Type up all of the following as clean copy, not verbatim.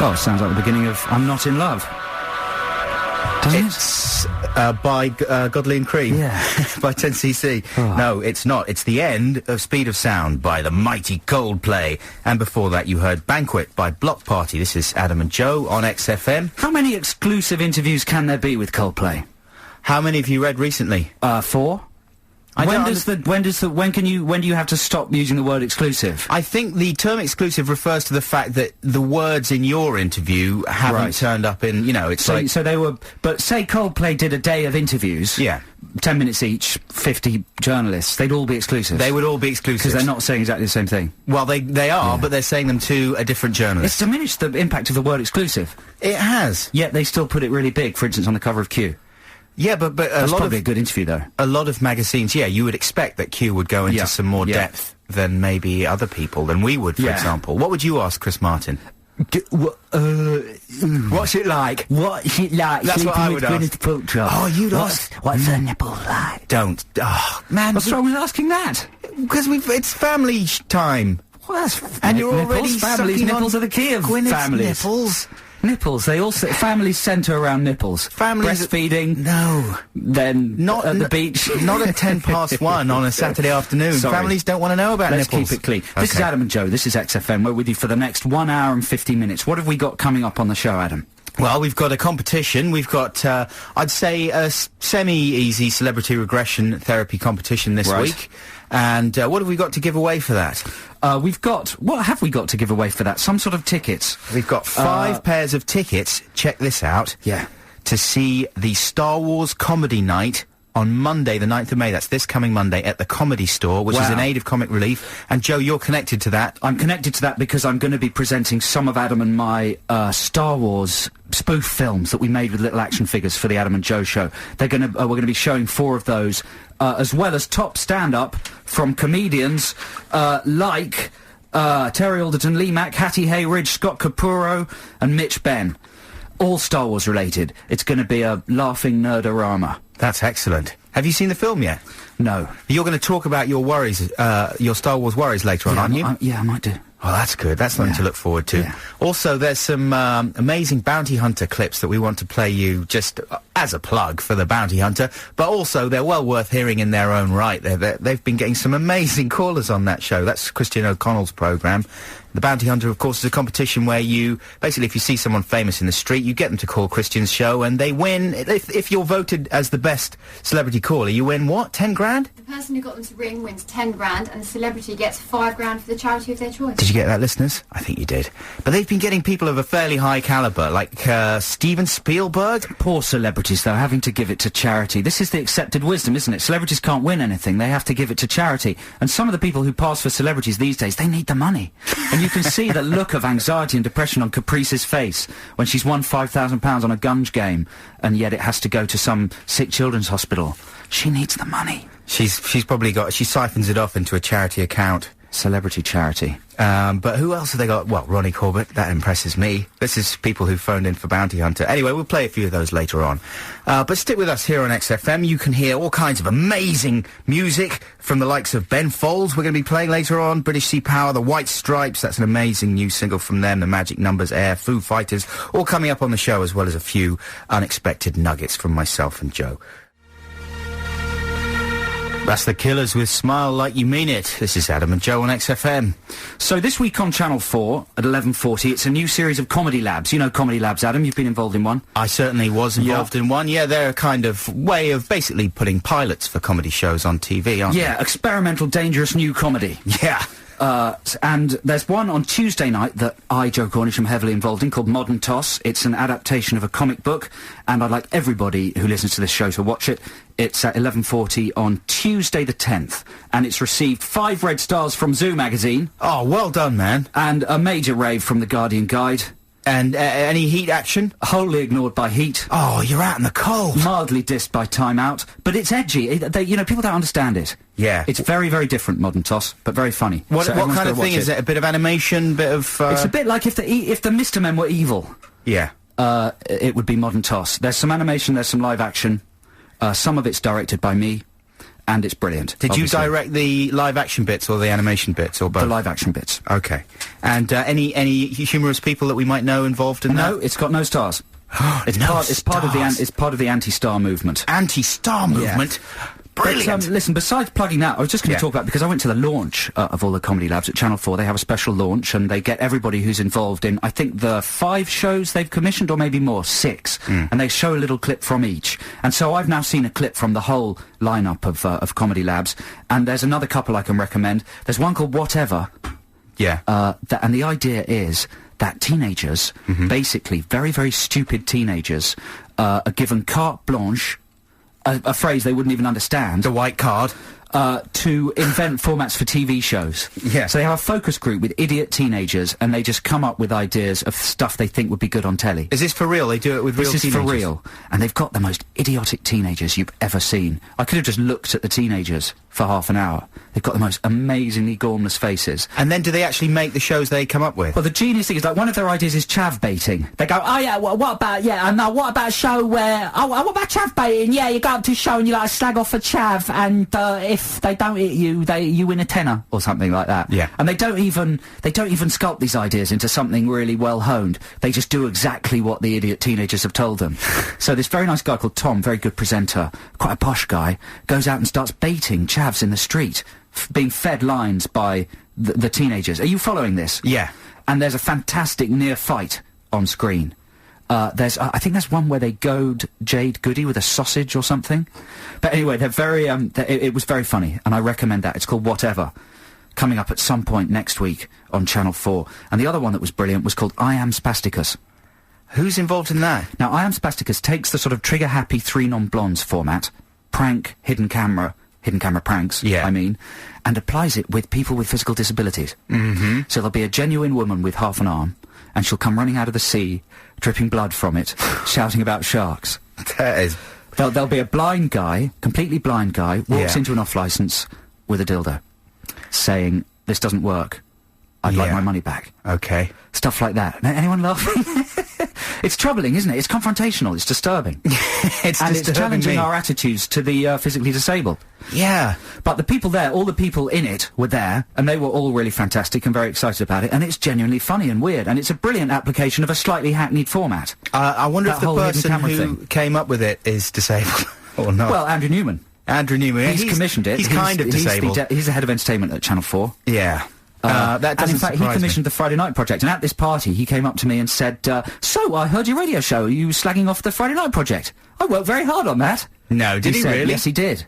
Oh, sounds like the beginning of I'm Not in Love. Doesn't It's by Godley and Cream. Yeah. By 10cc. Oh. No, it's not. It's the end of Speed of Sound by the mighty Coldplay. And before that, you heard Banquet by Block Party. This is Adam and Joe on XFM. How many exclusive interviews can there be with Coldplay? How many have you read recently? 4. When do you have to stop using the word exclusive? I think the term exclusive refers to the fact that the words in your interview haven't turned up in, you know, it's So they were, but say Coldplay did a day of interviews. Yeah. 10 minutes each, 50 journalists, they'd all be exclusive. They would all be exclusive. Because they're not saying exactly the same thing. Well, they are, but they're saying them to a different journalist. It's diminished the impact of the word exclusive. It has. Yet they still put it really big, for instance, on the cover of Q. Yeah, but That's probably a good interview, though. A lot of magazines, yeah, you would expect that Q would go into some more depth than maybe other people, than we would, for example. What would you ask Chris Martin? What's it like? What's it like? That's what I would ask. Oh, you'd ask. What's a nipple like? Don't. Oh, man. What's wrong with asking that? Because it's family time. Well, that's and you're nipples. already Families. Nipples are the key of families. Nipples. Nipples. They all families centre around nipples. Families breastfeeding. No. Then not at the beach. Not at 1:10 on a Saturday afternoon. Sorry. Families don't want to know about Let's nipples. keep it clean. This is Adam and Joe. This is XFM. We're with you for the next 1 hour and 50 minutes. What have we got coming up on the show, Adam? Well, we've got a competition. We've got, I'd say, a semi-easy celebrity regression therapy competition this week. And what have we got to give away for that? What have we got to give away for that? Some sort of tickets. We've got 5 pairs of tickets, check this out, to see the Star Wars Comedy Night on Monday, the 9th of May. That's this coming Monday at the Comedy Store, which is in aid of Comic Relief. And Joe, you're connected to that. I'm connected to that because I'm going to be presenting some of Adam and my Star Wars spoof films that we made with little action figures for the Adam and Joe show. We're going to be showing 4 of those, as well as top stand-up from comedians like Terry Alderton, Lee Mack, Hattie Hayridge, Scott Capurro, and Mitch Benn. All Star Wars related. It's going to be a laughing nerdorama. That's excellent. Have you seen the film yet? No. You're going to talk about your worries, your Star Wars worries later on, aren't you? I might do. Oh, that's good. That's something to look forward to. Yeah. Also, there's some amazing Bounty Hunter clips that we want to play you just as a plug for the Bounty Hunter, but also they're well worth hearing in their own right. They've been getting some amazing callers on that show. That's Christian O'Connell's programme. The Bounty Hunter, of course, is a competition where you, basically, if you see someone famous in the street, you get them to call Christian's show, and they win. If you're voted as the best celebrity caller, you win what? 10 grand? The person who got them to ring wins 10 grand, and the celebrity gets 5 grand for the charity of their choice. Did you get that, listeners? I think you did. But they've been getting people of a fairly high calibre, like Steven Spielberg. Poor celebrities, though, having to give it to charity. This is the accepted wisdom, isn't it? Celebrities can't win anything. They have to give it to charity. And some of the people who pass for celebrities these days, they need the money. And you can see the look of anxiety and depression on Caprice's face when she's won £5,000 on a gunge game, and yet it has to go to some sick children's hospital. She needs the money. She's probably got... She siphons it off into a charity account. Celebrity charity. But who else have they got? Well, Ronnie Corbett, that impresses me. This is people who phoned in for Bounty Hunter. Anyway, we'll play a few of those later on. But stick with us here on XFM. You can hear all kinds of amazing music from the likes of Ben Folds. We're going to be playing later on. British Sea Power, The White Stripes. That's an amazing new single from them. The Magic Numbers, Air, Foo Fighters. All coming up on the show, as well as a few unexpected nuggets from myself and Joe. That's the Killers with Smile Like You Mean It. This is Adam and Joe on XFM. So this week on Channel 4 at 11:40, it's a new series of Comedy Labs. You know Comedy Labs, Adam. You've been involved in one. I certainly was involved in one. Yeah, they're a kind of way of basically putting pilots for comedy shows on TV, aren't they? Yeah, experimental, dangerous new comedy. Yeah. And there's one on Tuesday night that I, Joe Cornish, am heavily involved in, called Modern Toss. It's an adaptation of a comic book, and I'd like everybody who listens to this show to watch it. It's at 11:40 on Tuesday the 10th, and it's received 5 red stars from Zoo magazine. Oh, well done, man. And a major rave from the Guardian Guide. And any Heat action? Wholly ignored by Heat. Oh, you're out in the cold. Mildly dissed by Time Out. But it's edgy. People don't understand it. Yeah. It's very, very different, Modern Toss, but very funny. What kind of thing is it? A bit of animation, bit of... It's a bit like if the Mr. Men were evil. Yeah. It would be Modern Toss. There's some animation, there's some live action. Some of it's directed by me, and it's brilliant. Did you direct the live action bits or the animation bits, or both? The live action bits. Okay. And any humorous people that we might know involved in that? No, it's got no stars. It's part of the anti-star movement. Anti-star movement? Yeah. Brilliant. But, listen, besides plugging that, I was just going to talk about, because I went to the launch of all the Comedy Labs at Channel 4. They have a special launch, and they get everybody who's involved in, I think, the 5 shows they've commissioned, or maybe more, 6. And they show a little clip from each. And so I've now seen a clip from the whole lineup of Comedy Labs, and there's another couple I can recommend. There's one called Whatever. Yeah. And the idea is that teenagers, basically very, very stupid teenagers, are given carte blanche, a phrase they wouldn't even understand. The white card. To invent formats for TV shows. Yeah. So they have a focus group with idiot teenagers, and they just come up with ideas of stuff they think would be good on telly. Is this for real? They do it with real teenagers? This is for real. And they've got the most idiotic teenagers you've ever seen. I could have just looked at the teenagers for half an hour. They've got the most amazingly gormless faces. And then do they actually make the shows they come up with? Well, the genius thing is, like, one of their ideas is chav baiting. They go, oh yeah, what about, what about a show where, what about chav baiting? Yeah, you go up to a show and you like slag off a chav, and if they don't hit you, you win a tenner, or something like that. Yeah. And they don't even sculpt these ideas into something really well honed. They just do exactly what the idiot teenagers have told them. So this very nice guy called Tom, very good presenter, quite a posh guy, goes out and starts baiting chavs in the street, being fed lines by the teenagers. Are you following this? Yeah. And there's a fantastic near fight on screen. I think there's one where they goad Jade Goody with a sausage or something. But anyway, they're very, it was very funny, and I recommend that. It's called Whatever, coming up at some point next week on Channel 4. And the other one that was brilliant was called I Am Spasticus. Who's involved in that? Now, I Am Spasticus takes the sort of trigger-happy 3 non-blondes format, prank, hidden camera pranks, I mean, and applies it with people with physical disabilities. So there'll be a genuine woman with half an arm, and she'll come running out of the sea, dripping blood from it, shouting about sharks. That is... There'll be a blind guy, completely blind guy, walks into an off-licence with a dildo, saying, this doesn't work, I'd like my money back. Okay. Stuff like that. Anyone laughing? It's troubling, isn't it? It's confrontational, it's disturbing. It's challenging our attitudes to the physically disabled. Yeah. But the people there, all the people in it were there, and they were all really fantastic and very excited about it, and it's genuinely funny and weird, and it's a brilliant application of a slightly hackneyed format. I wonder if the person who came up with it is disabled or not. Well, Andrew Newman. He's commissioned it. He's kind of disabled. He's the head of entertainment at Channel 4. Yeah. That doesn't and in fact, he commissioned the Friday Night Project, and at this party, he came up to me and said, so, I heard your radio show, are you slagging off the Friday Night Project? I worked very hard on that. No, did he said, really? Yes, he did.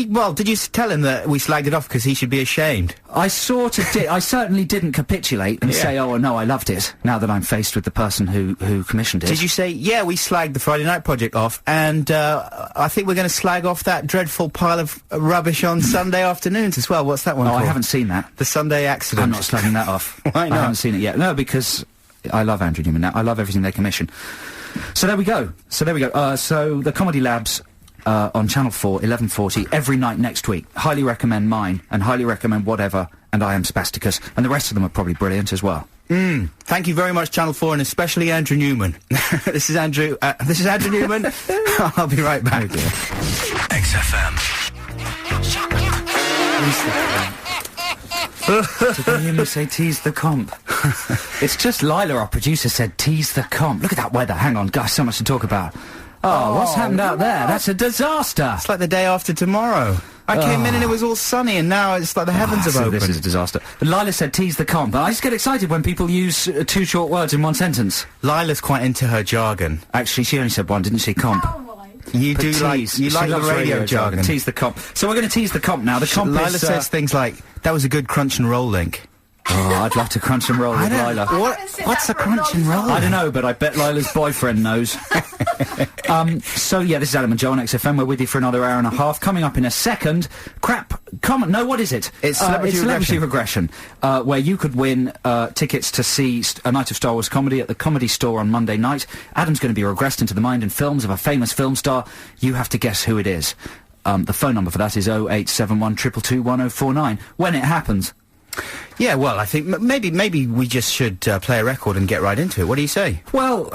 Well, did you tell him that we slagged it off because he should be ashamed? I sort of did. I certainly didn't capitulate and say, oh, no, I loved it, now that I'm faced with the person who commissioned it. Did you say, yeah, we slagged the Friday Night Project off, and I think we're going to slag off that dreadful pile of rubbish on Sunday afternoons as well? What's that one called? I haven't seen that. The Sunday Accident. I'm not slagging that off. Why not? I haven't seen it yet. No, because I love Andrew Newman now. I love everything they commission. So there we go. So the Comedy Labs... on Channel 4, 11:40, every night next week. Highly recommend mine, and highly recommend Whatever, and I Am Spasticus, and the rest of them are probably brilliant as well. Thank you very much, Channel 4, and especially Andrew Newman. This is Andrew Newman. I'll be right back. XFM. Did they hear me say tease the comp? It's just Lila, our producer, said tease the comp. Look at that weather. Hang on, guys, so much to talk about. Oh, what's happened out there? That's a disaster. It's like the day after tomorrow. I came in and it was all sunny, and now it's like the heavens have opened. This is a disaster. Lila said tease the comp, but I just get excited when people use 2 short words in one sentence. Lila's quite into her jargon. Actually, she only said one, didn't she? Comp. You But do tease. you She like the loves radio jargon. Tease the comp. So we're going to tease the comp now. The comp Lila is... says things like, that was a good crunch and roll link. Oh, I'd love to crunch and roll with Lila. What's a crunch and roll? I don't know, but I bet Lila's boyfriend knows. So yeah, this is Adam and Joe on XFM. We're with you for another hour and a half. Coming up in a second, no, what is it? It's Celebrity Regression, where you could win tickets to see a night of Star Wars comedy at the Comedy Store on Monday night. Adam's going to be regressed into the mind and films of a famous film star. You have to guess who it is. The phone number for that is 0871 222 1049. When it happens. Yeah, well, I think maybe we just should play a record and get right into it. What do you say? Well,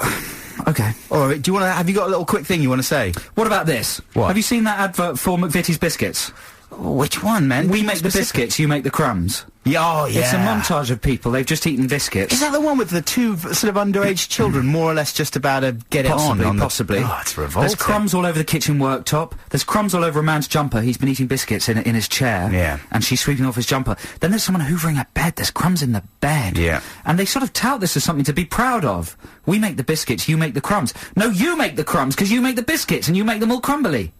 okay. Or do you want to? Have you got a little quick thing you want to say? What about this? What? Have you seen that advert for McVitie's biscuits? Which one, man? We make the biscuits, you make the crumbs. Yeah, oh, yeah. It's a montage of people. They've just eaten biscuits. Is that the one with the two sort of underage children, more or less just about to get Possibly, it on? Possibly. Oh, it's revolting. There's crumbs all over the kitchen worktop. There's crumbs all over a man's jumper. He's been eating biscuits in his chair. Yeah. And she's sweeping off his jumper. Then there's someone hoovering a bed. There's crumbs in the bed. Yeah. And they sort of tout this as something to be proud of. We make the biscuits, you make the crumbs. No, you make the crumbs, because you make the biscuits, and you make them all crumbly.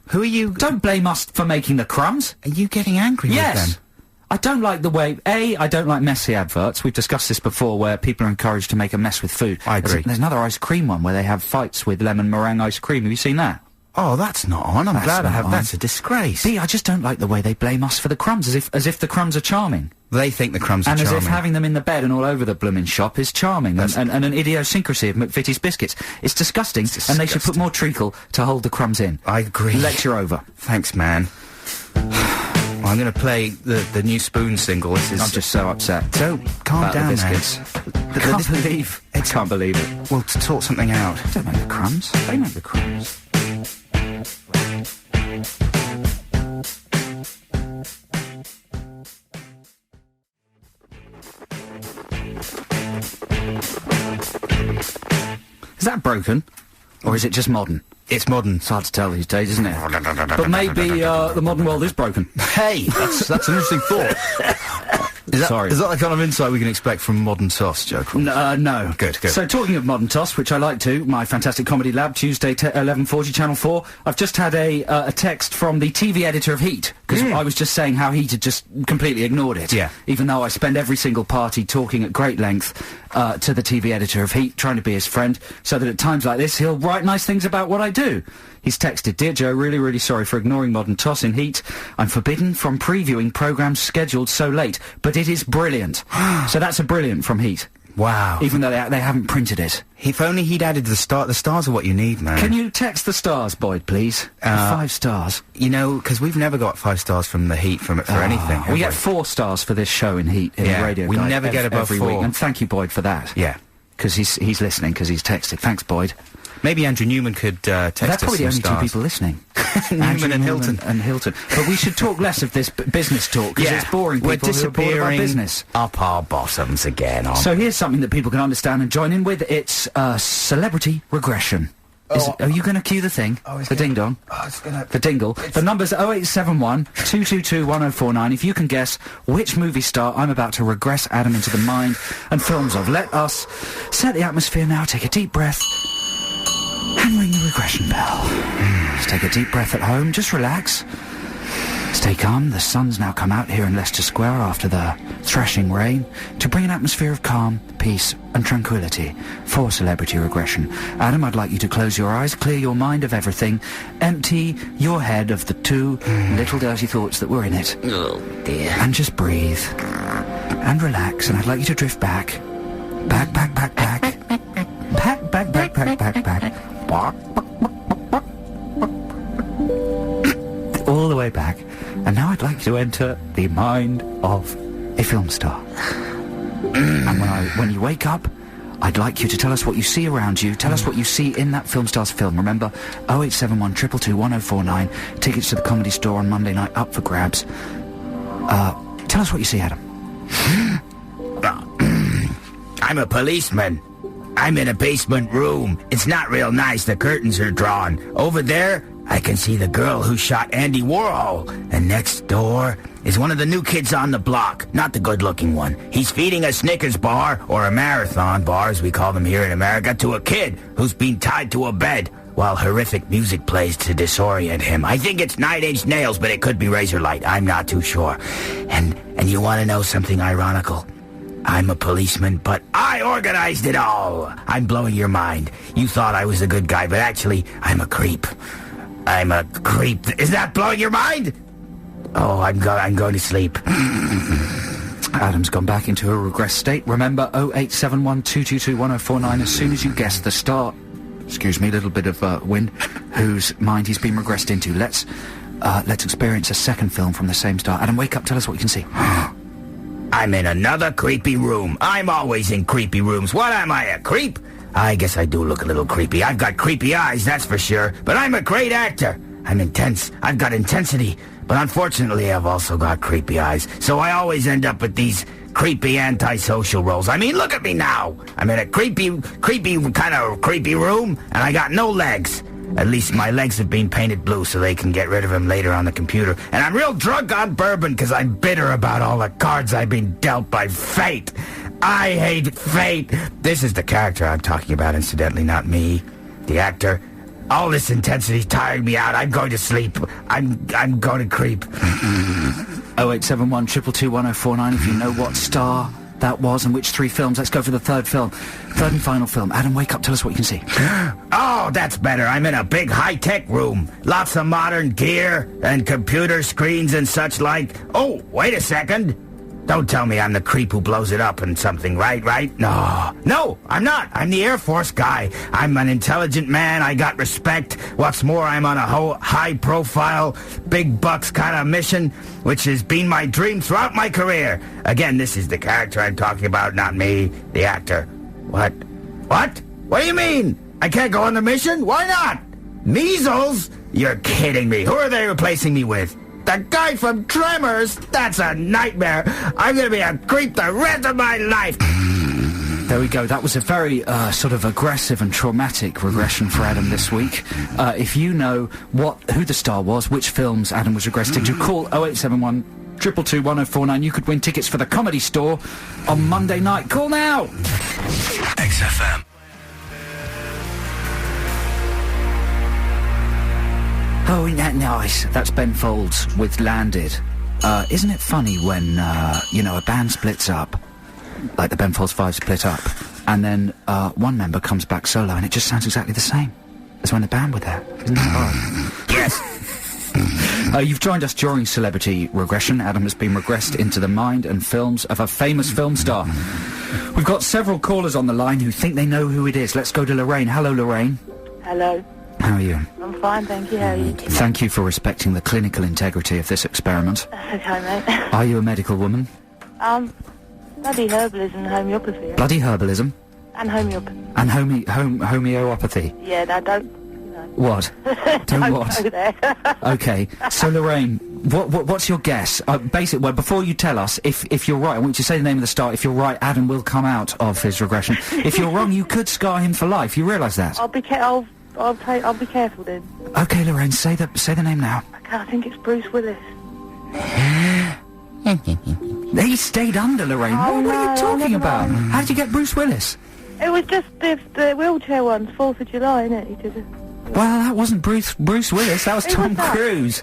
Who are you? Don't blame us for making the crumbs. Are you getting angry with them? Yes. I don't like the way... I don't like messy adverts. We've discussed this before, where people are encouraged to make a mess with food. I agree. There's another ice cream one where they have fights with lemon meringue ice cream. Have you seen that? Oh, that's not on. I'm glad I have. on. That's a disgrace. B, I just don't like the way they blame us for the crumbs, as if the crumbs are charming. They think the crumbs are And charming. as if having them in the bed and all over the blooming shop is charming, and an idiosyncrasy of McVitie's biscuits. It's disgusting, and they should put more treacle to hold the crumbs in. I agree. Lecture over. Thanks, man. I'm going to play the new Spoon single. This is... I'm just so upset. So, calm About the down, biscuits. man. I can't believe it. Well, to sort something out. They don't make the crumbs. They make the crumbs. Is that broken? Or is it just modern? It's modern. It's hard to tell these days, isn't it? But maybe the modern world is broken. Hey, that's an interesting thought. Sorry. Is that the kind of insight we can expect from Modern Toss, Joe? No. Good. So, talking of Modern Toss, which I like to, my fantastic comedy lab, Tuesday, 11:40, Channel 4, I've just had a text from the TV editor of Heat, because I was just saying how Heat had just completely ignored it. Yeah. Even though I spend every single party talking at great length to the TV editor of Heat, trying to be his friend, so that at times like this, he'll write nice things about what I do. He's texted, "Dear Joe, really, really sorry for ignoring Modern Toss in Heat. I'm forbidden from previewing programmes scheduled so late, but it is brilliant." So that's a brilliant from Heat. Wow. Even though they haven't printed it. If only he'd added the star. The stars are what you need, man. Can you text the stars, Boyd, please? 5 stars. You know, because we've never got 5 stars from the Heat for anything. have We get 4 stars for this show in Heat, in Yeah, the radio we guide never get above every 4. week. And thank you, Boyd, for that. Yeah. Because he's listening, because he's texted. Thanks, Boyd. Maybe Andrew Newman could text That's us probably the some only stars. 2 people listening. Newman and Hilton. And Hilton. But we should talk less of this business talk, because it's boring people We're who are bored disappearing about business. up our bottoms again. So here's something that people can understand and join in with. It's celebrity regression. Are you going to cue the thing? The ding-dong? The dingle? The number's 0871 222 1049. If you can guess which movie star I'm about to regress Adam into the mind and films of. Let us set the atmosphere now. Take a deep breath and ring the regression bell. Just take a deep breath at home. Just relax. Stay calm. The sun's now come out here in Leicester Square after the thrashing rain to bring an atmosphere of calm, peace and tranquility for celebrity regression. Adam, I'd like you to close your eyes, clear your mind of everything, empty your head of the 2 little dirty thoughts that were in it. Oh, dear. And just breathe. And relax, and I'd like you to drift back. Back. All the way back. And now I'd like you to enter the mind of a film star. And when you wake up, I'd like you to tell us what you see around you. Tell us what you see in that film star's film. Remember, 0871 222 1049. Tickets to the Comedy Store on Monday night up for grabs. Tell us what you see, Adam. I'm a policeman. I'm in a basement room. It's not real nice. The curtains are drawn. Over there, I can see the girl who shot Andy Warhol. And next door is one of the new kids on the block. Not the good-looking one. He's feeding a Snickers bar, or a marathon bar, as we call them here in America, to a kid who's been tied to a bed while horrific music plays to disorient him. I think it's 9 Inch Nails, but it could be Razorlight. I'm not too sure. And you want to know something ironical? I'm a policeman, but I organized it all. I'm blowing your mind. You thought I was a good guy, but actually, I'm a creep. I'm a creep. Is that blowing your mind? Oh, I'm going to sleep. Adam's gone back into a regress state. Remember, 0871 222 1049 as soon as you guess the star. Excuse me, a little bit of wind, whose mind he's been regressed into. Let's experience a second film from the same star. Adam, wake up, tell us what you can see. I'm in another creepy room. I'm always in creepy rooms. What am I, a creep? I guess I do look a little creepy. I've got creepy eyes, that's for sure. But I'm a great actor. I'm intense. I've got intensity. But unfortunately, I've also got creepy eyes, so I always end up with these creepy antisocial roles. I mean, look at me now. I'm in a creepy room, and I got no legs. At least my legs have been painted blue so they can get rid of them later on the computer. And I'm real drunk on bourbon because I'm bitter about all the cards I've been dealt by fate. I hate fate. This is the character I'm talking about, incidentally, not me, the actor. All this intensity's tired me out. I'm going to sleep. I'm going to creep. 0871 222 1049 if you know what star that was and which 3 films. Let's go for the third and final film. Adam, wake up, tell us what you can see. Oh, that's better. I'm in a big high-tech room. Lots of modern gear and computer screens and such like. Oh, wait a second. Don't tell me I'm the creep who blows it up and something, right? No, I'm not. I'm the Air Force guy. I'm an intelligent man. I got respect. What's more, I'm on a high-profile, big bucks kind of mission, which has been my dream throughout my career. Again, this is the character I'm talking about, not me, the actor. What? What do you mean? I can't go on the mission? Why not? Measles? You're kidding me. Who are they replacing me with? The guy from Tremors? That's a nightmare. I'm going to be a creep the rest of my life. There we go. That was a very sort of aggressive and traumatic regression for Adam this week. If you know who the star was, which films Adam was regressed into, call 0871 222 1049. You could win tickets for the Comedy Store on Monday night. Call now. XFM. Oh, isn't that nice? That's Ben Folds with Landed. Isn't it funny when, a band splits up, like the Ben Folds 5 split up, and then one member comes back solo and it just sounds exactly the same as when the band were there? Isn't that odd? Yes. You've joined us during Celebrity Regression. Adam has been regressed into the mind and films of a famous film star. We've got several callers on the line who think they know who it is. Let's go to Lorraine. Hello, Lorraine. Hello. How are you? I'm fine, thank you. How are you? Thank you for respecting the clinical integrity of this experiment. That's okay, mate. Are you a medical woman? Bloody herbalism and homeopathy. Yeah? Bloody herbalism? And homeopathy. And homeopathy? Yeah, no, don't... What? Don't what? Go there. Okay, so Lorraine, what's your guess? Basically, well, before you tell us, if you're right, I want you to say the name of the star. If you're right, Adam will come out of his regression. If you're wrong, you could scar him for life. You realise that? I'll be careful then. Okay, Lorraine, say the name now. Okay, I think it's Bruce Willis. He stayed under, Lorraine. Oh, what are you talking no. about? How did you get Bruce Willis? It was just the wheelchair ones, 4th of July, innit? He did it. Well, that wasn't Bruce Willis, that was Tom Cruise.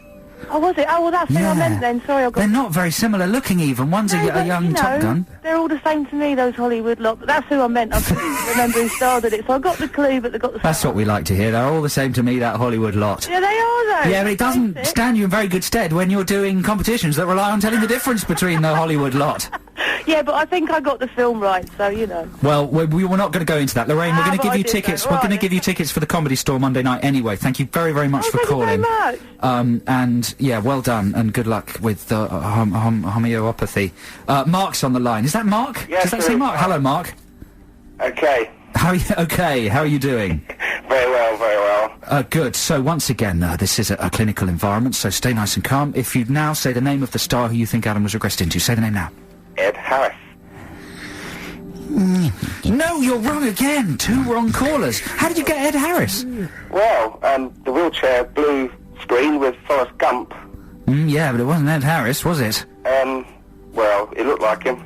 Oh, was it? Oh, well, that's what I meant then. Sorry, I got... They're not very similar looking even. One's a young Top Gun. They're all the same to me, those Hollywood lot. But that's who I meant. I couldn't remember who starred in it. So I got the clue, but they got the... That's what we like to hear. They're all the same to me, that Hollywood lot. Yeah, they are, though. Yeah, but it doesn't stand you in very good stead when you're doing competitions that rely on telling the difference between the Hollywood lot. Yeah, but I think I got the film right, so, you know. Well, we were not going to go into that. Lorraine, we're going to give you tickets. We're going to give you tickets for the Comedy Store Monday night anyway. Thank you very, very much for calling. Thank you very much. And, yeah, well done, and good luck with homeopathy. Mark's on the line. Is that Mark? Yes, Does that say Mark? Hello, Mark. Okay. How are you doing? Very well. Good. So, once again, this is a clinical environment, so stay nice and calm. If you now say the name of the star who you think Adam was regressed into, say the name now. Ed Harris. No, you're wrong again. 2 wrong callers. How did you get Ed Harris? Well, the wheelchair blue screen with Forrest Gump. Yeah, but it wasn't Ed Harris, was it? Well, it looked like him.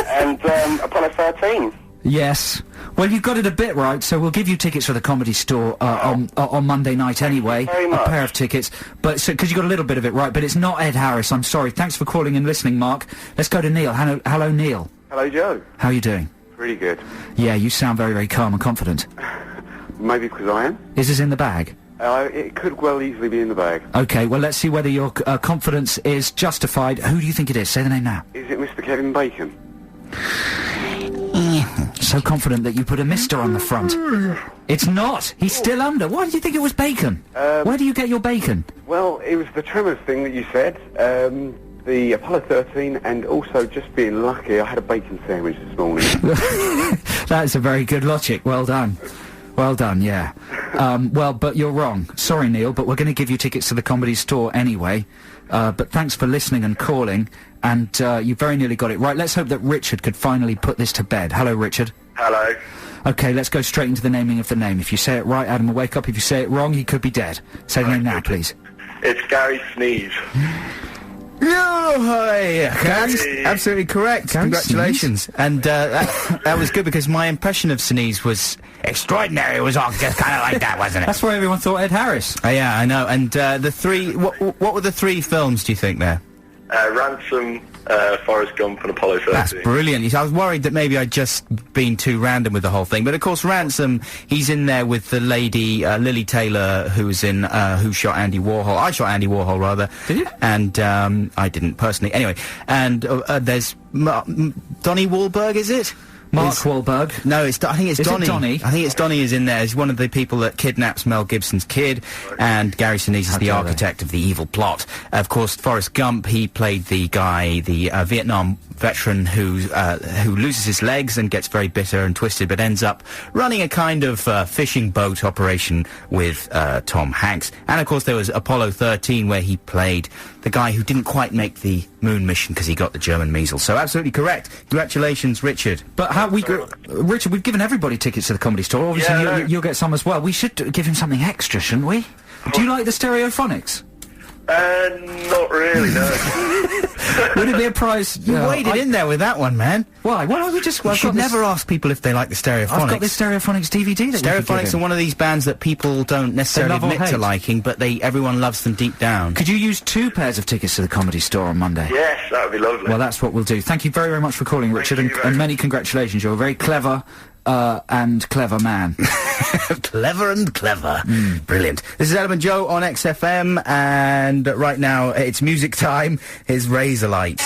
And Apollo 13. Yes. Well, you got it a bit right, so we'll give you tickets for the Comedy Store on Monday night anyway. Very much. A pair of tickets. But because you got a little bit of it right, but it's not Ed Harris. I'm sorry. Thanks for calling and listening, Mark. Let's go to Neil. Hello, Neil. Hello, Joe. How are you doing? Pretty good. Yeah, you sound very, very calm and confident. Maybe because I am. Is this in the bag? It could well easily be in the bag. Okay, well, let's see whether your confidence is justified. Who do you think it is? Say the name now. Is it Mr. Kevin Bacon? So confident that you put a Mr. on the front. It's not. He's still under. Why did you think it was bacon? Where do you get your bacon? Well, it was the Tremors thing that you said, the Apollo 13, and also just being lucky, I had a bacon sandwich this morning. That's a very good logic. Well done. Well done, yeah. Well, but you're wrong. Sorry, Neil, but we're going to give you tickets to the Comedy Store anyway. But thanks for listening and calling, and you very nearly got it right. Let's hope that Richard could finally put this to bed. Hello, Richard. Hello. Okay, let's go straight into the naming of the name. If you say it right, Adam will wake up. If you say it wrong, he could be dead. Say the name now, please. It's Gary Sneeze. That's absolutely correct. Gary Congratulations. Sneeze? And that was good because my impression of Sneeze was Extraordinary. It was all just kind of like that, wasn't it? That's why everyone thought Ed Harris. yeah, I know. And the three... What were the three films, do you think, there? Ransom, Forrest Gump and Apollo 13. That's brilliant. I was worried that maybe I'd just been too random with the whole thing. But, of course, Ransom, he's in there with the lady, Lily Taylor, who was in Who Shot Andy Warhol. I shot Andy Warhol, rather. Did you? And I didn't, personally. Anyway, and there's Donnie Wahlberg, is it? Mark Wahlberg. No, I think it's Is it Donnie. Donnie? I think it's Donnie is in there. He's one of the people that kidnaps Mel Gibson's kid, and Gary Sinise is the architect of the evil plot. Of course, Forrest Gump, he played the guy, the Vietnam veteran who loses his legs and gets very bitter and twisted, but ends up running a kind of fishing boat operation with Tom Hanks. And, of course, there was Apollo 13, where he played the guy who didn't quite make the moon mission because he got the German measles. So absolutely correct. Congratulations, Richard. But Richard, we've given everybody tickets to the Comedy Store. Obviously, you'll get some as well. We should give him something extra, shouldn't we? Do you like the Stereophonics? Not really, no. Would it be a prize? You waded in there with that one, man. Why? Why don't we just... You should never ask people if they like the Stereophonics. I've got this Stereophonics DVD that Stereophonics are one of these bands that people don't necessarily love or admit to hate. liking, but everyone loves them deep down. Could you use 2 pairs of tickets to the Comedy Store on Monday? Yes, that would be lovely. Well, that's what we'll do. Thank you very, very much for calling, Richard, and many congratulations. You're a very clever and clever man. Clever and clever. Brilliant. This is Adam and Joe on XFM, and right now it's music time. Here's Razorlight.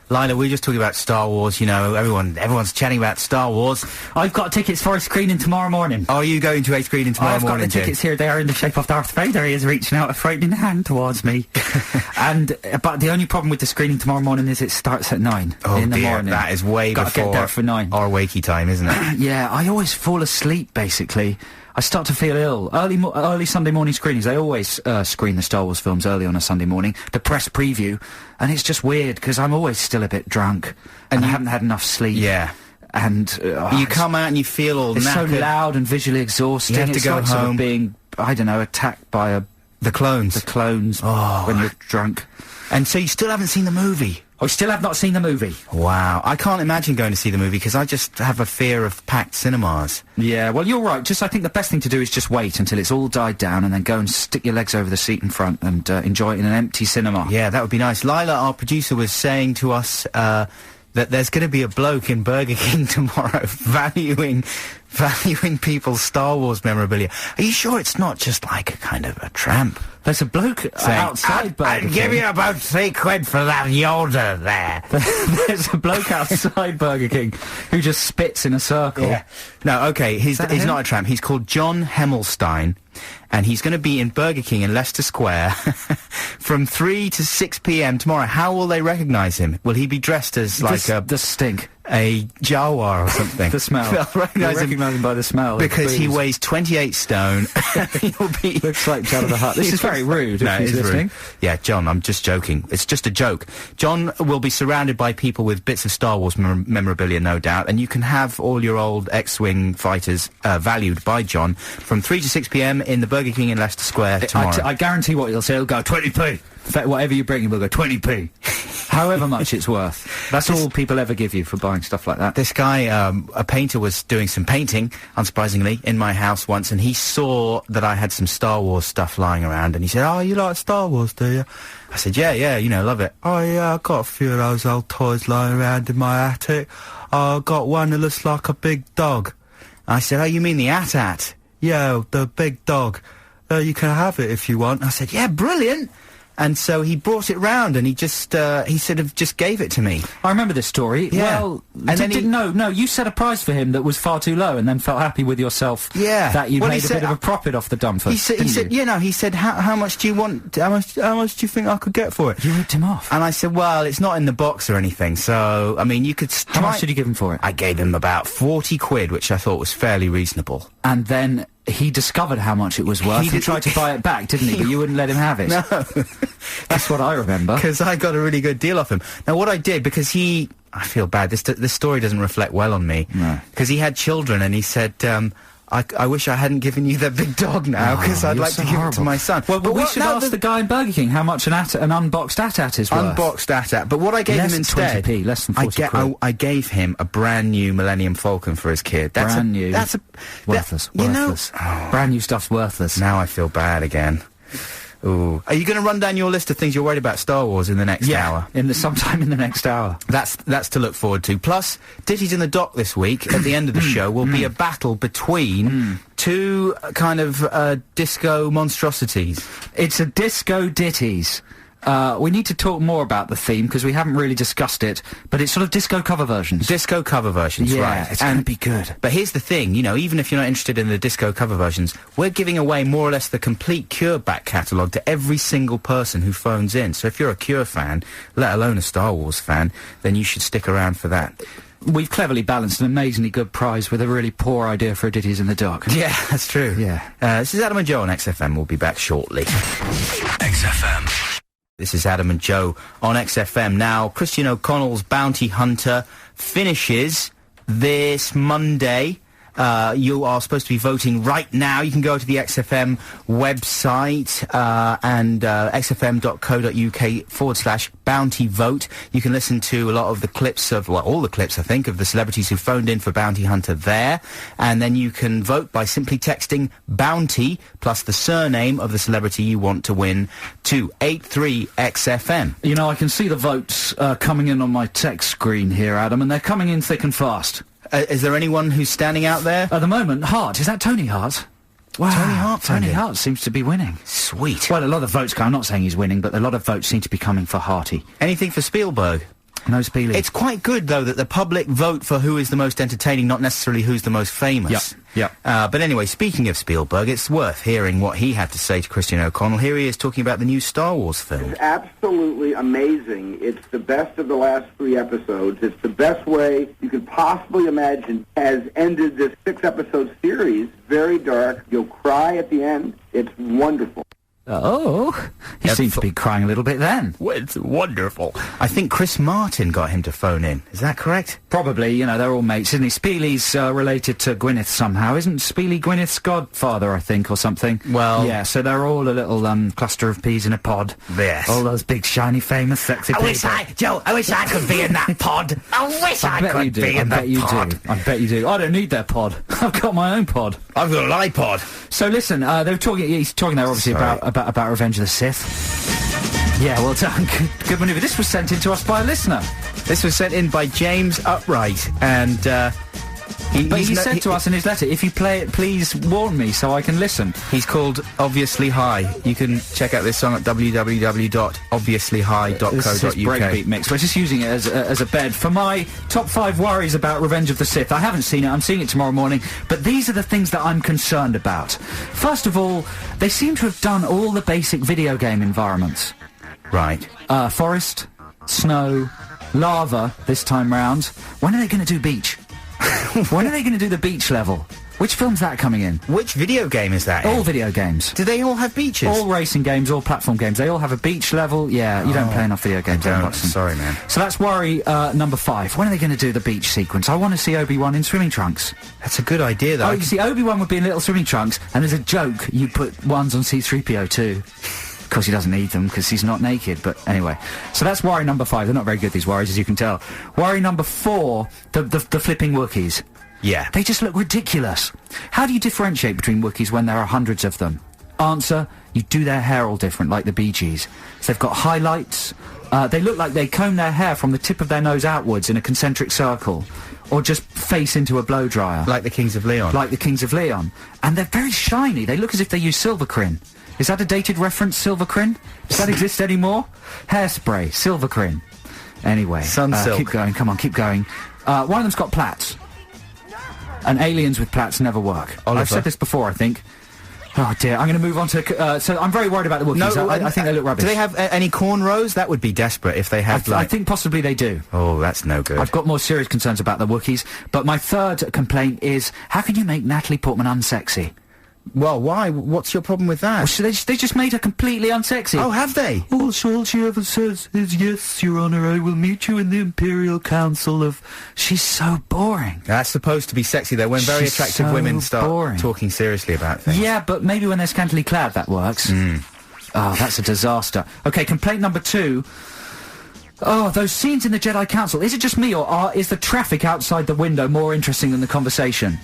Lila, we were just talking about Star Wars, you know, everyone's chatting about Star Wars. I've got tickets for a screening tomorrow morning. Are you going to a screening tomorrow morning, I've got the tickets here. They are in the shape of Darth Vader. He is reaching out a frightening hand towards me. But the only problem with the screening tomorrow morning is it starts at 9 in the morning. That is way Gotta before get there for 9. our wakey time, isn't it? Yeah, I always fall asleep, basically. I start to feel ill. Early Sunday morning screenings, they always screen the Star Wars films early on a Sunday morning, the press preview, and it's just weird, because I'm always still a bit drunk, and I haven't had enough sleep. Yeah. And you come out and you feel all it's knackered. so loud and visually exhausting. You have to it's go like sort home. of being, I don't know, attacked by The clones. the clones when you're drunk. And so you still haven't seen the movie? I still have not seen the movie. Wow. I can't imagine going to see the movie because I just have a fear of packed cinemas. Yeah, well, you're right. I think the best thing to do is just wait until it's all died down and then go and stick your legs over the seat in front and enjoy it in an empty cinema. Yeah, that would be nice. Lila, our producer, was saying to us that there's going to be a bloke in Burger King tomorrow valuing people's Star Wars memorabilia. Are you sure it's not just like a kind of a tramp? There's a bloke outside Burger King. I'd give you about £3 for that Yoda there. There's a bloke outside Burger King who just spits in a circle. Yeah. No, okay, he's not a tramp. He's called John Hemmelstein, and he's going to be in Burger King in Leicester Square from 3 to 6 p.m. tomorrow. How will they recognise him? Will he be dressed as like the stink? A Jawa or something? The smell. They'll recognise him by the smell. because he weighs 28 stone. He'll be... Looks like Jabba the Hutt. This is very rude. No, if he's it is listening. rude. Yeah, John, I'm just joking. It's just a joke. John will be surrounded by people with bits of Star Wars memorabilia, no doubt, and you can have all your old X-Wing fighters valued by John from 3 to 6 p.m. in the Burger King in Leicester Square tomorrow. I guarantee what he'll say. He'll go 20p. Whatever you bring him, will go 20p. However much it's worth. That's all people ever give you for buying stuff like that. This guy, a painter, was doing some painting, unsurprisingly, in my house once, and he saw that I had some Star Wars stuff lying around, and he said, "Oh, you like Star Wars, do you?" I said, yeah, you know, love it. "Oh, yeah, I've got a few of those old toys lying around in my attic. I've got one that looks like a big dog." I said, "Oh, you mean the AT-AT?" "Yeah, the big dog. You can have it if you want." I said, "Yeah, brilliant." And so he brought it round, and he just, he sort of just gave it to me. I remember this story. Yeah. Well, And then no, you set a price for him that was far too low, and then felt happy with yourself. Yeah. That you Well, made he a said- bit of a profit off the Dunford. He said, he said, how much do you want? How much do you think I could get for it? You ripped him off. And I said, well, it's not in the box or anything, so, I mean, you could... How much did you give him for it? I gave him about 40 quid, which I thought was fairly reasonable. And then he discovered how much it was worth and tried to buy it back, didn't he? But you wouldn't let him have it. No. That's what I remember. Because I got a really good deal off him. Now, what I did, because I feel bad, this story doesn't reflect well on me. No. Because he had children, and he said, I wish I hadn't given you the big dog now, because I'd you're like so to give it horrible. to my son. Well, we should ask the guy in Burger King how much an unboxed AT-AT is worth. Unboxed AT-AT. But what I gave Less him than instead... 20p, less than 40 quid. I gave him a brand new Millennium Falcon for his kid. Brand new. That's Worthless. You know... Worthless. Brand new stuff's worthless. Now I feel bad again. Ooh. Are you going to run down your list of things you're worried about Star Wars in the next hour? Sometime in the next hour. That's to look forward to. Plus, Ditties in the Dock this week, at the end of the show, will be a battle between two kind of disco monstrosities. It's a disco ditties. We need to talk more about the theme, because we haven't really discussed it, but it's sort of disco cover versions. Disco cover versions, Yeah, right. it's going to be good. But here's the thing, you know, even if you're not interested in the disco cover versions, we're giving away more or less the complete Cure back catalogue to every single person who phones in. So if you're a Cure fan, let alone a Star Wars fan, then you should stick around for that. We've cleverly balanced an amazingly good prize with a really poor idea for a Ditties in the Dock. Yeah, that's true. Yeah. This is Adam and Joe on XFM. We'll be back shortly. XFM. This is Adam and Joe on XFM. Now, Christian O'Connell's Bounty Hunter finishes this Monday. You are supposed to be voting right now. You can go to the XFM website and xfm.co.uk/bounty vote. You can listen to a lot of the clips of, well, all the clips, I think, of the celebrities who phoned in for Bounty Hunter there. And then you can vote by simply texting Bounty plus the surname of the celebrity you want to win to 83XFM. You know, I can see the votes coming in on my text screen here, Adam, and they're coming in thick and fast. Is there anyone who's standing out there? At the moment, Hart. Is that Tony Hart? Wow. Tony Hart. Tony Hart seems to be winning. Sweet. Well, a lot of votes I'm not saying he's winning, but a lot of votes seem to be coming for Harty. Anything for Spielberg? No Spielberg. It's quite good, though, that the public vote for who is the most entertaining, not necessarily who's the most famous. Yep. But anyway, speaking of Spielberg, it's worth hearing what he had to say to Christian O'Connell. Here he is talking about the new Star Wars film. It's absolutely amazing. It's the best of the last 3 episodes. It's the best way you could possibly imagine has ended this 6-episode series. Very dark. You'll cry at the end. It's wonderful. Oh, he seemed to be crying a little bit then. Well, it's wonderful. I think Chris Martin got him to phone in. Is that correct? Probably, you know, they're all mates, isn't he? Spieley's related to Gwyneth somehow. Isn't Spieley Gwyneth's godfather, I think, or something? Well... Yeah, so they're all a little cluster of peas in a pod. Yes. All those big, shiny, famous, sexy people. I wish I could be in that pod. I wish I could be in that pod. I bet you do. I don't need their pod. I've got my own pod. I've got an iPod. So listen, he's talking there obviously about Revenge of the Sith. Yeah, well done. Good manoeuvre. This was sent in to us by a listener. This was sent in by James Upright, and he said to us in his letter, if you play it, please warn me so I can listen. He's called Obviously High. You can check out this song at www.obviouslyhigh.co.uk. This is breakbeat mix. We're just using it as a bed for my top 5 worries about Revenge of the Sith. I haven't seen it. I'm seeing it tomorrow morning. But these are the things that I'm concerned about. First of all, they seem to have done all the basic video game environments. Right. Forest, snow, lava this time round. When are they going to do beach? When are they going to do the beach level? Which film's that coming in? Which video game is that All video games. Do they all have beaches? All racing games, all platform games. They all have a beach level. Yeah, you don't play enough video games. I don't. Sorry, man. So that's worry number 5. When are they going to do the beach sequence? I want to see Obi-Wan in swimming trunks. That's a good idea, though. Oh, you see, Obi-Wan would be in little swimming trunks, and as a joke, you put ones on C-3PO too. Of course, he doesn't need them because he's not naked, but anyway. So that's worry number 5. They're not very good, these worries, as you can tell. Worry number 4, the flipping Wookiees. Yeah. They just look ridiculous. How do you differentiate between Wookiees when there are hundreds of them? Answer, you do their hair all different, like the Bee Gees. So they've got highlights. They look like they comb their hair from the tip of their nose outwards in a concentric circle. Or just face into a blow dryer. Like the Kings of Leon. Like the Kings of Leon. And they're very shiny. They look as if they use Silvercrin. Is that a dated reference, Silvercrin? Does that exist anymore? Hairspray, Silvercrin. Anyway. Sunsilk. Keep going, come on, keep going. One of them's got plaits. And aliens with plaits never work. Oliver. I've said this before, I think. Oh dear, I'm going to move on to... so I'm very worried about the Wookiees. No, I think they look rubbish. Do they have any cornrows? That would be desperate if they had, I think possibly they do. Oh, that's no good. I've got more serious concerns about the Wookiees. But my third complaint is, how can you make Natalie Portman unsexy? Well, why? What's your problem with that? Well, they just made her completely unsexy. Oh, have they? All she ever says is, yes, Your Honour, I will meet you in the Imperial Council of... She's so boring. That's supposed to be sexy, though, when very attractive women start talking seriously about things. Yeah, but maybe when they're scantily clad, that works. Oh, that's a disaster. OK, complaint number 2... Oh, those scenes in the Jedi Council. Is it just me, or is the traffic outside the window more interesting than the conversation?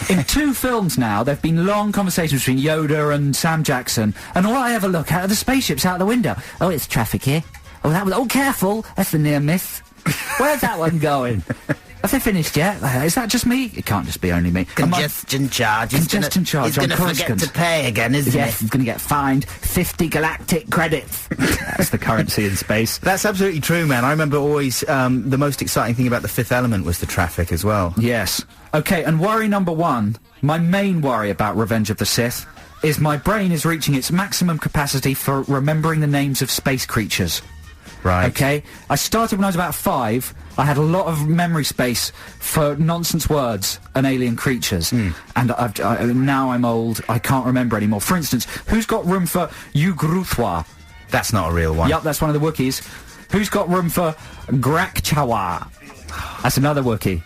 In 2 films now, there have been long conversations between Yoda and Sam Jackson, and all I ever look at are the spaceships out the window. Oh, it's traffic here. Oh, that was... Oh, careful! That's the near miss. Where's that one going? Have they finished yet? Is that just me? It can't just be only me. Congestion charge. Congestion charge. He's going to forget to pay again, isn't he? Yes, he's going to get fined 50 galactic credits. That's the currency in space. That's absolutely true, man. I remember always the most exciting thing about The Fifth Element was the traffic as well. Yes. Okay, and worry number 1, my main worry about Revenge of the Sith, is my brain is reaching its maximum capacity for remembering the names of space creatures. Right. Okay? I started when I was about 5. I had a lot of memory space for nonsense words and alien creatures. And now I'm old, I can't remember anymore. For instance, who's got room for Yugruthwa? That's not a real one. Yup, that's one of the Wookiees. Who's got room for Grakchawa? That's another Wookiee.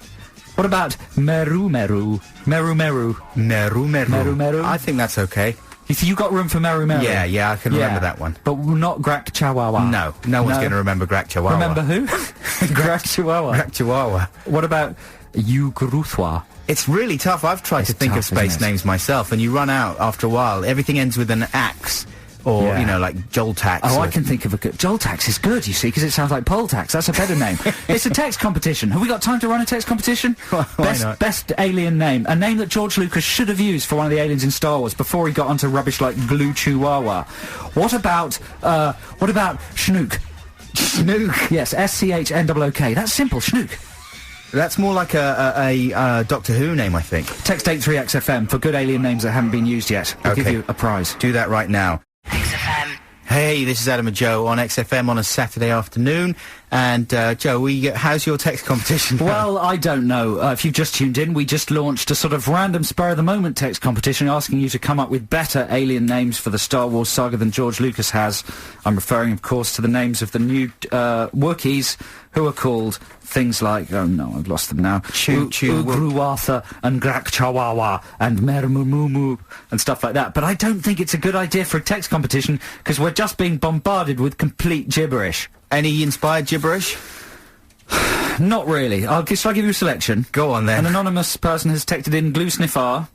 What about Meru Meru? Meru Meru. Meru Meru. Meru Meru. I think that's okay. You got room for Meru Meru? Yeah, I can remember that one. But not Grakchawa. No one's going to remember Grakchawa. Remember who? Grakchawa. Grakchawa. What about Yugruthwa? It's really tough. I've tried to think of space names myself, and you run out after a while. Everything ends with an axe. Or, you know, like Joltax. Oh, I can think of a good... Joltax is good, you see, because it sounds like poll tax. That's a better name. It's a text competition. Have we got time to run a text competition? Why not? Best alien name. A name that George Lucas should have used for one of the aliens in Star Wars before he got onto rubbish like Glue Chihuahua. What about Schnook? Schnook? Yes, S-C-H-N-O-O-K. That's simple, Schnook. That's more like a Doctor Who name, I think. Text 83XFM for good alien names that haven't been used yet. I'll give you a prize. Do that right now. XFM. Hey, this is Adam and Joe on XFM on a Saturday afternoon. And, Joe, how's your text competition? Well, I don't know. If you've just tuned in, we just launched a sort of random spur-of-the-moment text competition asking you to come up with better alien names for the Star Wars saga than George Lucas has. I'm referring, of course, to the names of the new Wookiees, who are called things like... Oh, no, I've lost them now. Ugruwatha and Grakchawawa and Mermumumu and stuff like that. But I don't think it's a good idea for a text competition, because we're just being bombarded with complete gibberish. Any inspired gibberish? Not really. Shall I give you a selection? Go on, then. An anonymous person has texted in glue sniffar.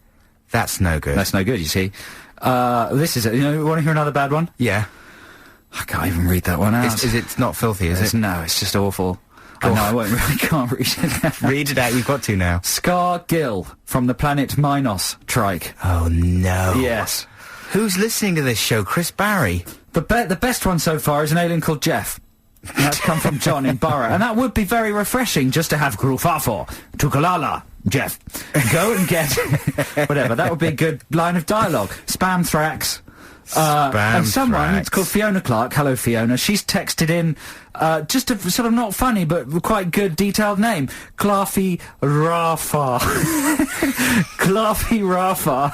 That's no good. That's no good, you see. This is it. You want to hear another bad one? Yeah. I can't even read that one out. Is it not filthy, is it? No, it's just awful. I know, I can't read it out. Read it out, you've got to now. Scar Gill from the planet Minos Trike. Oh, no. Yes. Who's listening to this show? Chris Barry? The best one so far is an alien called Jeff. That's come from John in Borough. And that would be very refreshing just to have Grufafo, Tukalala, Jeff. Go and get... whatever, that would be a good line of dialogue. Spamthrax. And someone, it's called Fiona Clark. Hello, Fiona. She's texted in just a sort of not funny but quite good detailed name. Clarfy Rafa. Clarfy Rafa.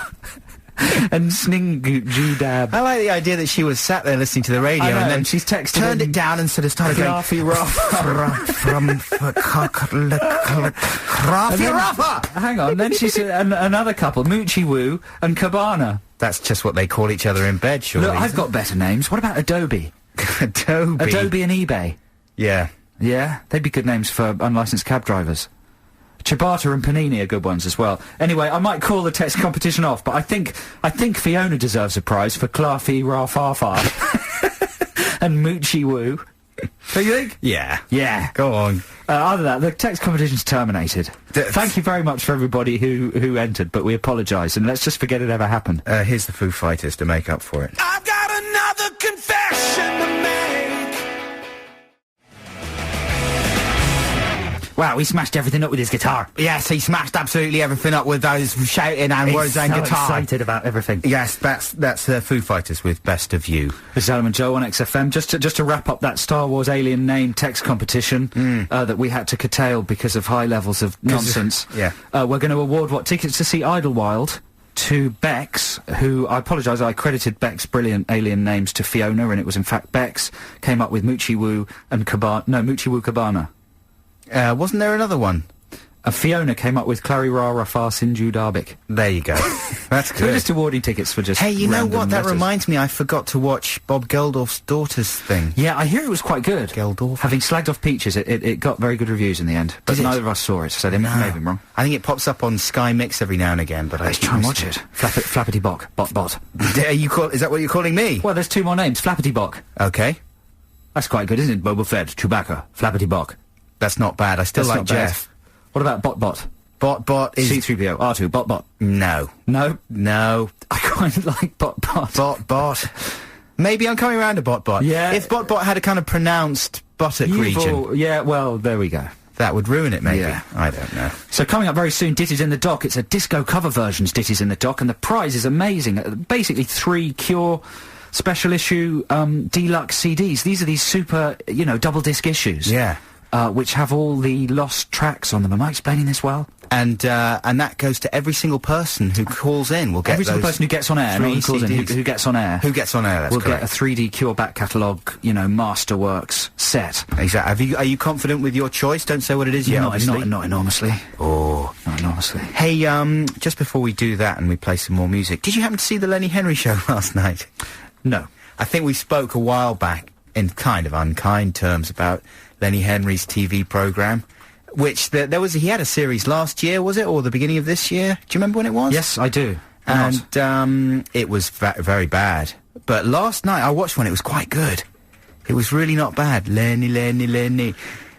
And Sning-Judab. I like the idea that she was sat there listening to the radio and then she's texted turned it down and sort of started going... Clarfy Rafa! Hang on, then she said another couple, Moochie Woo and Cabana. That's just what they call each other in bed, surely. Look, I've got better names. What about Adobe? Adobe and eBay. Yeah. Yeah? They'd be good names for unlicensed cab drivers. Ciabatta and Panini are good ones as well. Anyway, I might call the text competition off, but I think Fiona deserves a prize for Clarfy Rafafa and Moochie Woo. Don't you think? Yeah. Yeah. Go on. Other than that, the text competition's terminated. Thank you very much for everybody who entered, but we apologise, and let's just forget it ever happened. Here's the Foo Fighters to make up for it. I've got another confession to make. Wow, he smashed everything up with his guitar. Yes, he smashed absolutely everything up with those shouting and words and so guitar. excited about everything. Yes, that's Foo Fighters with Best of You. This is Adam and Joe on XFM. Just to wrap up that Star Wars alien name text competition that we had to curtail because of high levels of nonsense. Yeah. We're going to award tickets to see Idlewild to Bex, who, I apologise, I credited Beck's brilliant alien names to Fiona, and it was in fact Bex, came up with Moochie Woo and Moochie Woo Cabana. Wasn't there another one? Fiona came up with Clarira Rafar Sinju Darbik. There you go. That's good. We're just awarding tickets for just Hey, you know what? That letters. reminds me, I forgot to watch Bob Geldof's daughter's thing. Yeah, I hear it was quite good. Geldorf. Having slagged off Peaches, it got very good reviews in the end. But neither of us saw it, so they may have been wrong. I think it pops up on Sky Mix every now and again, but Let's try and watch it. Flappity Bok. Bot. Is that what you're calling me? Well, there's two more names. Flappity Bok. Okay. That's quite good, isn't it? Boba Fett, Chewbacca, Flappity Bok. That's not bad. I still That's like not bad. Jeff. What about Bot? Bot is... C-3PO, R2, Bot. No. No? No. I quite like Bot. Bot. Maybe I'm coming around to Bot. Yeah. If Bot had a kind of pronounced buttock region... Yeah, well, there we go. That would ruin it, maybe. Yeah. I don't know. So coming up very soon, Ditties in the Dock. It's a disco cover version's Ditties in the Dock, and the prize is amazing. Basically 3 Cure special issue deluxe CDs. These are these super, double disc issues. Yeah. Which have all the lost tracks on them. Am I explaining this well? And that goes to every single person who calls in. We'll get every single person who gets on air. No one calls in. Who gets on air. Who gets on air? That's we'll correct. Get a 3D Cure back catalogue, masterworks set. Exactly. Are you confident with your choice? Don't say what it is yet. Not enormously. Oh, not enormously. Hey, just before we do that and we play some more music, did you happen to see the Lenny Henry show last night? No. I think we spoke a while back in kind of unkind terms about Lenny Henry's TV programme, which he had a series last year, was it, or the beginning of this year? Do you remember when it was? Yes, I do. And it was very bad. But last night I watched one. It was quite good. It was really not bad. Lenny.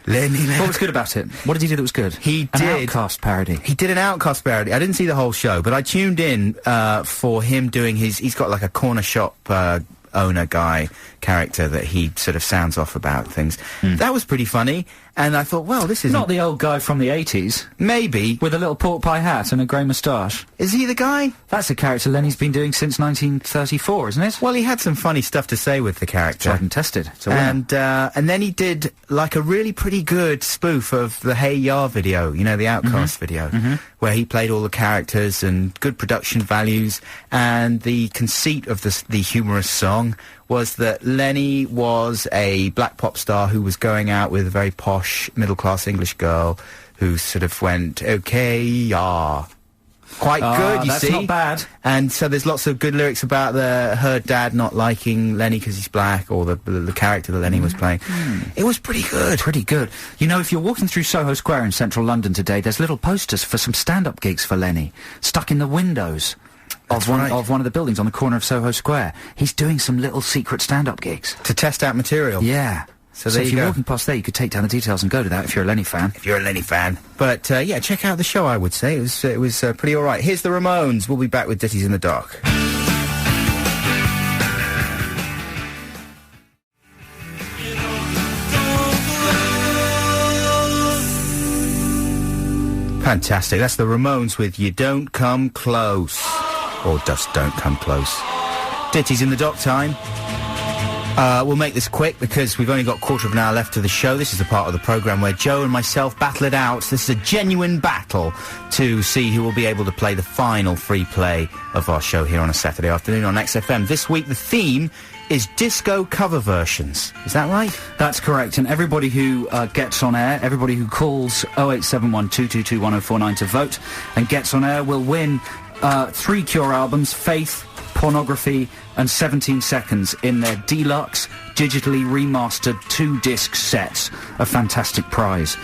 What was good about it? What did he do that was good? An Outcast parody. He did an Outcast parody. I didn't see the whole show, but I tuned in for him doing he's got like a corner shop owner guy character that he sort of sounds off about things. That was pretty funny, and I thought, well, this is not the old guy from the 80s. Maybe. With a little pork pie hat and a grey moustache. Is he the guy? That's a character Lenny's been doing since 1934, isn't it? Well, he had some funny stuff to say with the character. Tried and tested. And then he did, like, a really pretty good spoof of the Hey Ya video, the Outcast video, where he played all the characters and good production values, and the conceit of the humorous song was that Lenny was a black pop star who was going out with a very posh, middle-class English girl who sort of went, okay, yeah. Quite good, you see. That's not bad. And so there's lots of good lyrics about her dad not liking Lenny because he's black, or the character that Lenny was playing. It was pretty good. Pretty good. If you're walking through Soho Square in central London today, there's little posters for some stand-up gigs for Lenny, stuck in the windows of one of the buildings on the corner of Soho Square. He's doing some little secret stand-up gigs. To test out material? Yeah. So if you're walking past there, you could take down the details and go to that if you're a Lenny fan. But, yeah, check out the show, I would say. It was pretty all right. Here's the Ramones. We'll be back with Ditties in the Dark. Fantastic. That's the Ramones with You Don't Come Close. Or Just Don't Come Close. Ditties in the Dock time. We'll make this quick because we've only got a quarter of an hour left of the show. This is the part of the programme where Joe and myself battle it out. This is a genuine battle to see who will be able to play the final free play of our show here on a Saturday afternoon on XFM. This week the theme is disco cover versions. Is that right? That's correct. And everybody who gets on air, everybody who calls 0871 222 1049 to vote and gets on air will win 3 Cure albums, Faith, Pornography and 17 Seconds in their deluxe, digitally remastered 2-disc sets. A fantastic prize.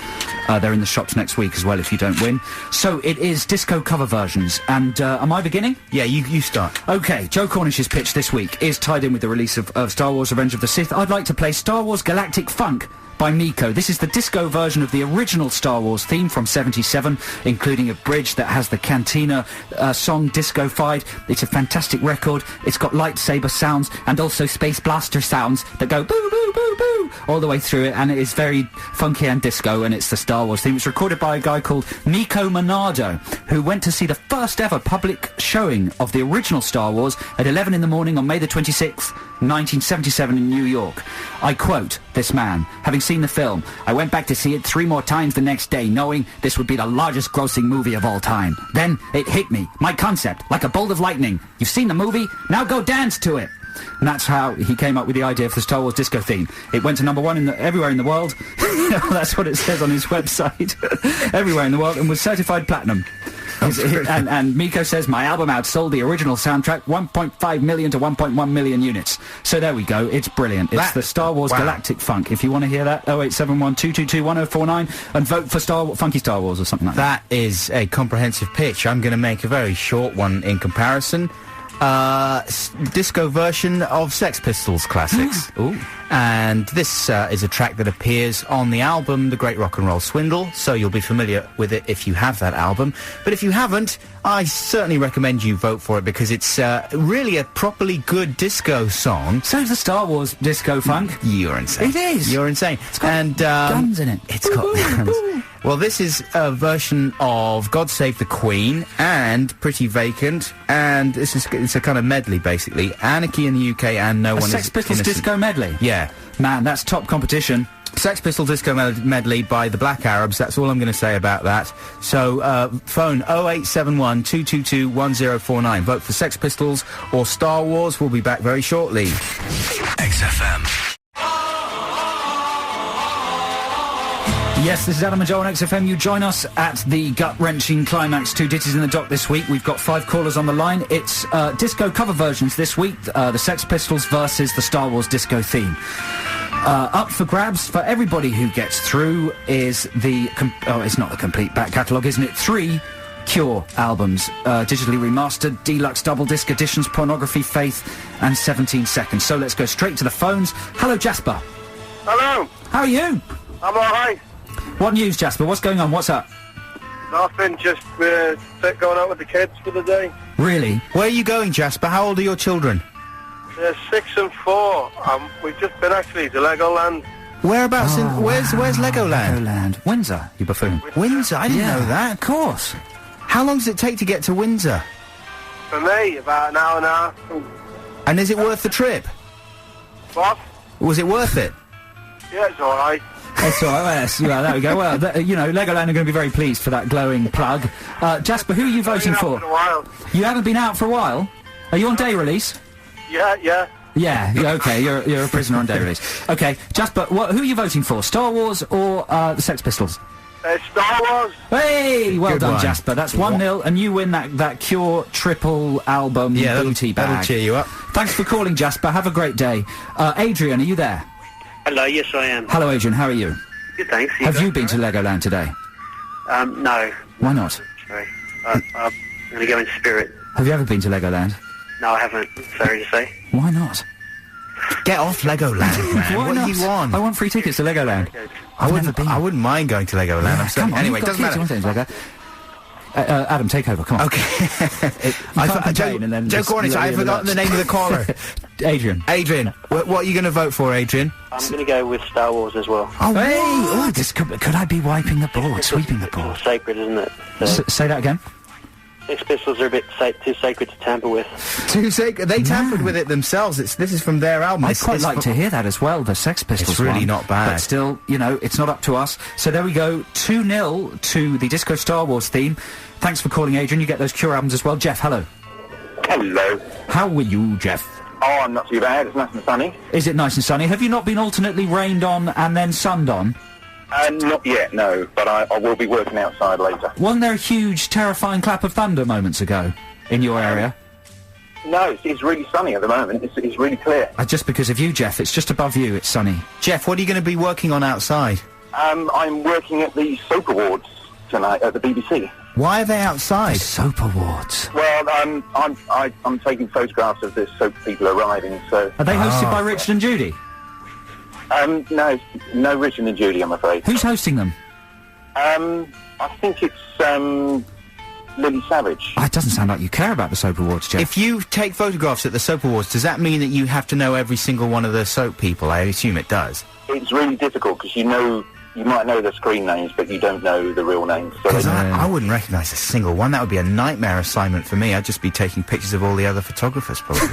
They're in the shops next week as well if you don't win. So it is disco cover versions. And am I beginning? Yeah, you start. OK, Joe Cornish's pitch this week is tied in with the release of Star Wars Revenge of the Sith. I'd like to play Star Wars Galactic Funk by Miko. This is the disco version of the original Star Wars theme from '77, including a bridge that has the Cantina song disco-fied. It's a fantastic record. It's got lightsaber sounds and also space blaster sounds that go boo, boo, boo, boo, all the way through it, and it is very funky and disco, and it's the Star Wars theme. It's recorded by a guy called Miko Monado, who went to see the first ever public showing of the original Star Wars at 11 in the morning on May the 26th, 1977 in New York. I quote this man, having seen the film, "I went back to see it 3 more times the next day, knowing this would be the largest grossing movie of all time. Then it hit me, my concept, like a bolt of lightning. You've seen the movie, now go dance to it." And that's how he came up with the idea for the Star Wars disco theme. It went to #1 everywhere in the world. That's what it says on his website. Everywhere in the world, and was certified platinum. And Miko says, "My album outsold the original soundtrack 1.5 million to 1.1 million units." So there we go. It's brilliant. It's the Star Wars Galactic Funk. If you want to hear that, 0871 222 1049 and vote for Funky Star Wars or something like that. That is a comprehensive pitch. I'm going to make a very short one in comparison. Disco version of Sex Pistols classics. Ooh. And this is a track that appears on the album The Great Rock and Roll Swindle, so you'll be familiar with it if you have that album. But if you haven't, I certainly recommend you vote for it, because it's really a properly good disco song. So's the Star Wars disco funk. You're insane. It is. You're insane. It's got guns in it. It's got guns. Well, this is a version of God Save the Queen and Pretty Vacant, and it's a kind of medley, basically. Anarchy in the UK and No One Is Sex Pistols Innocent. disco medley? Yeah. Man, that's top competition. Sex Pistol Disco Medley by the Black Arabs. That's all I'm going to say about that. So, phone 0871 222 1049. Vote for Sex Pistols or Star Wars. We'll be back very shortly. XFM. Yes, this is Adam and Joe on XFM. You join us at the gut-wrenching climax to Ditties in the Dock this week. We've got 5 callers on the line. It's disco cover versions this week. The Sex Pistols versus the Star Wars disco theme. Up for grabs for everybody who gets through is the... it's not the complete back catalogue, isn't it? 3 Cure albums, digitally remastered, deluxe double disc editions, Pornography, Faith, and 17 Seconds. So let's go straight to the phones. Hello, Jasper. Hello. How are you? I'm alright. What news, Jasper? What's going on? What's up? Nothing, just going out with the kids for the day. Really? Where are you going, Jasper? How old are your children? They're 6 and 4. We've just been actually to Legoland. Whereabouts where's Legoland? Legoland. Windsor, you buffoon. Windsor? I didn't know that. Of course. How long does it take to get to Windsor? For me, about an hour and a half. And is it worth the trip? What? Was it worth it? Yeah, it's alright. That's all right. Well, there we go. Well, Legoland are going to be very pleased for that glowing plug. Jasper, who are you voting for? For a while. You haven't been out for a while? Are you on day release? Yeah. Yeah, okay, you're a prisoner on day release. Okay, Jasper, who are you voting for? Star Wars or the Sex Pistols? Star Wars. Hey, well Good done, one. Jasper. That's 1-0, and you win that Cure triple album booty bag. That'll cheer you up. Thanks for calling, Jasper. Have a great day. Adrian, are you there? Hello, yes I am. Hello, Adrian. How are you? Good, thanks. Have you been to Legoland today? No. Why not? Sorry. I'm going to go in spirit. Have you ever been to Legoland? No, I haven't. Sorry to say. Why not? Get off Legoland, man. Why What not? do you want? I want free tickets to Legoland. I wouldn't mind going to Legoland. Yeah, I'm sorry. come on, Anyway, you've it got doesn't kids, matter. you want things like that. Adam, take over. Come on. Okay. Joe Cornish, I've forgotten the name of the caller. Adrian. What are you going to vote for, Adrian? I'm going to go with Star Wars as well. Oh, hey! Oh, this could I be wiping the board, sweeping the board? It's sacred, isn't it? Say that again. Sex Pistols are a bit too sacred to tamper with. Too sacred? They tampered with it themselves. This is from their album. I'd quite like to hear that as well, the Sex Pistols It's really one. not bad. But still, it's not up to us. So there we go, 2-0 to the Disco Star Wars theme. Thanks for calling, Adrian. You get those Cure albums as well. Jeff, hello. Hello. How are you, Jeff? Oh, I'm not too bad. It's nice and sunny. Is it nice and sunny? Have you not been alternately rained on and then sunned on? Not yet, no. But I will be working outside later. Wasn't there a huge, terrifying clap of thunder moments ago in your area? No, it's really sunny at the moment. It's really clear. Just because of you, Jeff. It's just above you. It's sunny. Jeff, what are you going to be working on outside? I'm working at the Soap Awards tonight at the BBC. Why are they outside? The Soap Awards. Well, I'm taking photographs of the soap people arriving, so... Are they hosted by Richard and Judy? No Richard and Judy, I'm afraid. Who's hosting them? I think it's Lily Savage. It doesn't sound like you care about the Soap Awards, Jeff. If you take photographs at the Soap Awards, does that mean that you have to know every single one of the soap people? I assume it does. It's really difficult because you might know the screen names, but you don't know the real names. Because I wouldn't recognise a single one. That would be a nightmare assignment for me. I'd just be taking pictures of all the other photographers, probably.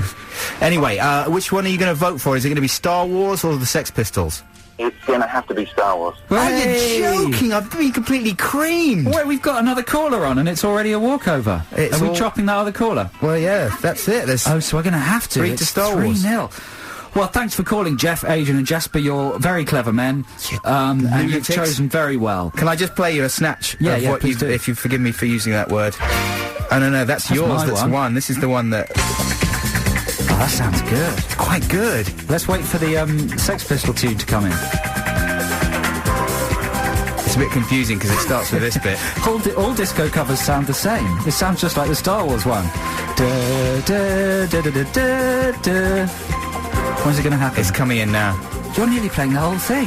Anyway, which one are you going to vote for? Is it going to be Star Wars or the Sex Pistols? It's going to have to be Star Wars. Are you joking? I've been completely creamed. Wait, we've got another caller on, and it's already a walkover. Are we chopping that other caller? Well, yeah, that's it. So we're going to have to. It's to Star Wars. 3-0. Well, thanks for calling, Jeff, Adrian and Jasper. You're very clever men, and you've chosen very well. Can I just play you a snatch of what please do. if you forgive me for using that word? Oh, no, that's yours. That's one. This is the one that... Oh, that sounds good. It's quite good. Let's wait for the Sex Pistol tune to come in. It's a bit confusing because it starts with this bit. All disco covers sound the same. It sounds just like the Star Wars one. Da, da, da, da, da, da, da. When's it going to happen? It's coming in now. You're nearly playing the whole thing.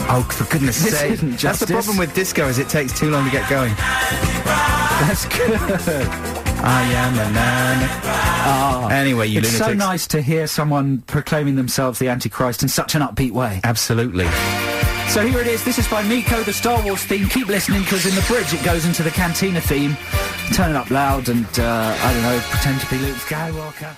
Oh, for goodness This sake. isn't That's justice. the problem with disco, is it takes too long to get going. That's good. I am a man. Anyway, you it's lunatics. so nice to hear someone proclaiming themselves the Antichrist in such an upbeat way. Absolutely. So here it is. This is by Miko, the Star Wars theme. Keep listening, because in the bridge it goes into the Cantina theme. Turn it up loud and, I don't know, pretend to be Luke Skywalker.